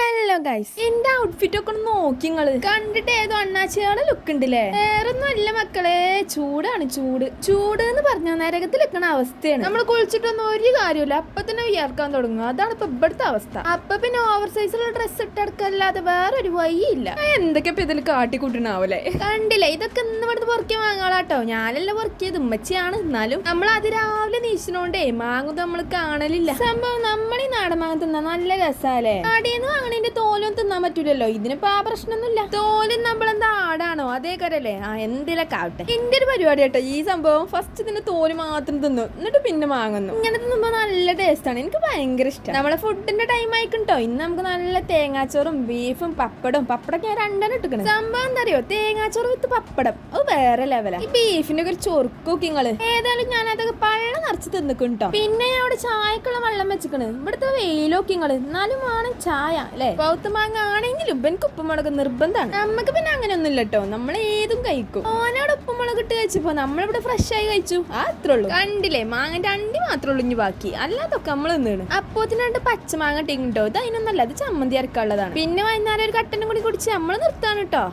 Hello guys, എന്റെ outfit ഒക്കെ ഒന്ന് നോക്കി നിങ്ങള്. കണ്ടിട്ട് ഏതോ അണ്ണാച്ചിയുടെ ലുക്ക് ഉണ്ടല്ലേ? വേറൊന്നും അല്ല മക്കളെ, ചൂടാണ്. ചൂട് എന്ന് പറഞ്ഞാൽ നരകത്തിൽ നിൽക്കുന്ന അവസ്ഥയാണ്. നമ്മൾ കുളിച്ചിട്ടൊന്നും ഒരു കാര്യമില്ല, അപ്പൊ തന്നെ വിയർക്കാൻ തുടങ്ങും. അതാണ് ഇപ്പൊ ഇവിടുത്തെ അവസ്ഥ. അപ്പൊ പിന്നെ ഓവർ സൈസിലുള്ള ഡ്രസ്സ് ഇട്ടെടുക്കല്ലാതെ വേറൊരു വഴിയില്ല. എന്തൊക്കെ ഇപ്പൊ ഇതിൽ കാട്ടിക്കൂട്ടണാവൂലേ? കണ്ടില്ലേ, ഇതൊക്കെ ഇന്ന് ഇവിടുത്തെ പൊറക്കി വാങ്ങാളാട്ടോ. ഞാനല്ല പൊറക്കിയത്, ഉമ്മച്ചിയാണ്. എന്നാലും നമ്മൾ അതിരാവിലെ നീച്ചിനോണ്ടേ മാങ്ങും നമ്മൾ കാണലില്ല. സംഭവം നമ്മൾ ഈ നാടൻ മാങ്ങ തിന്നാ നല്ല രസാലേ. ആടിയെന്ന് വാങ്ങണേന്റെ തോലും തിന്നാൻ പറ്റൂലല്ലോ. ഇതിനിപ്പോ ആ പ്രശ്നമൊന്നുമില്ല. തോലും നമ്മളെന്താ ആടാണോ? അതേ കരല്ലേ? എന്തിലൊക്കെ ആവട്ടെ. എന്റെ ഒരു പരിപാടി കേട്ടോ ഈ സംഭവം. ഫസ്റ്റ് ഇതിന്റെ തോല് മാത്രം തിന്നു, എന്നിട്ട് പിന്നെ വാങ്ങുന്നു. ഇങ്ങനെ തിന്നുമ്പോ നല്ല ടേസ്റ്റ് ആണ്. എനിക്ക് ഭയങ്കര ഇഷ്ടം. നമ്മളെ ഫുഡിന്റെ ടൈം ആയിട്ടോ. ഇന്ന് നമുക്ക് നല്ല തേങ്ങാച്ചോറും ബീഫും പപ്പടമൊക്കെ ഞാൻ രണ്ടെണ്ണം ഇട്ടിക്കണം. സംഭവം എന്താ അറിയോ? തേങ്ങാച്ചോറ് വിത്ത് പപ്പടം, അത് വേറെ ലെവലാ. ഈ ബീഫിന്റെ ഒക്കെ ഒരു ചൊറുക്കൊക്കെ നിങ്ങള്. ഏതായാലും ഞാൻ അതൊക്കെ പള്ള നിറച്ച് തിന്നിട്ടോ. പിന്നെ ഞാൻ അവിടെ ചായക്കുള്ള വെള്ളം വെച്ചിക്കണ്. ഇവിടുത്തെ വെയിലൊക്കെ നിങ്ങള്. എന്നാലും വേണം ചായ അല്ലെ? പൗത്ത് മാങ്ങ ആണെങ്കിലും എനിക്ക് ഉപ്പുമുളക് നിർബന്ധമാണ്. നമുക്ക് പിന്നെ അങ്ങനെ ഒന്നും ഇല്ലട്ടോ, നമ്മൾ ഏതും കഴിക്കും. ഓനോട് ഉപ്പുമുളക് ഇട്ട് കഴിച്ചപ്പോ നമ്മളിവിടെ ഫ്രഷ് ആയി കഴിച്ചു. അത്രേ ഉള്ളൂ. കണ്ടില്ലേ, മാങ്ങന്റെ അണ്ടി മാത്രമേ ഉള്ളൂ ഇനി ബാക്കി. അല്ലാതൊക്കെ നമ്മൾ നിന്നാണ്. അപ്പോത്തിന് രണ്ട് പച്ചമാങ്ങ ഇട്ടോ. ഇത് അതിനൊന്നല്ല, അത് ചമ്മന്തി അരക്കാനുള്ളതാണ്. പിന്നെ വൈകുന്നേരം ഒരു കട്ടനും കൂടി കുടിച്ച് നമ്മൾ നിർത്താണ് കേട്ടോ.